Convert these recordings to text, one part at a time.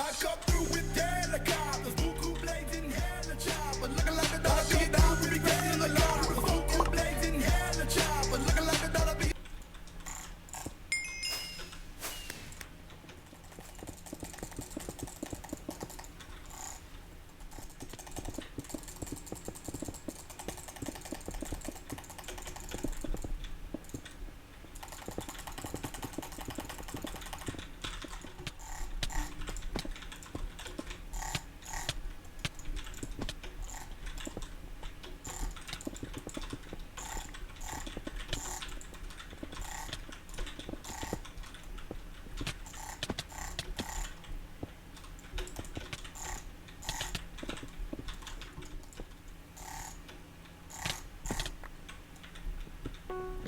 I come through with helicopters, buku blades in hella chopper, looking like a dollar bill down with the helicopters, buku blades in hella chopper, looking like a dollar bill.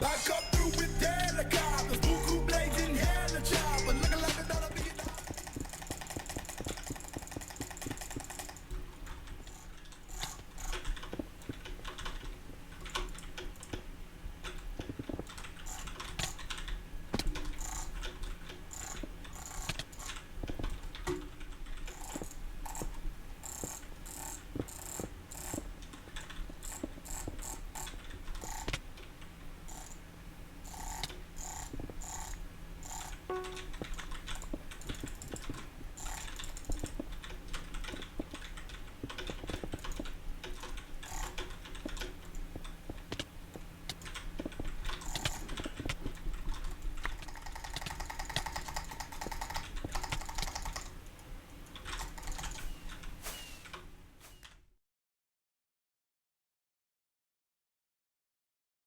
I come through with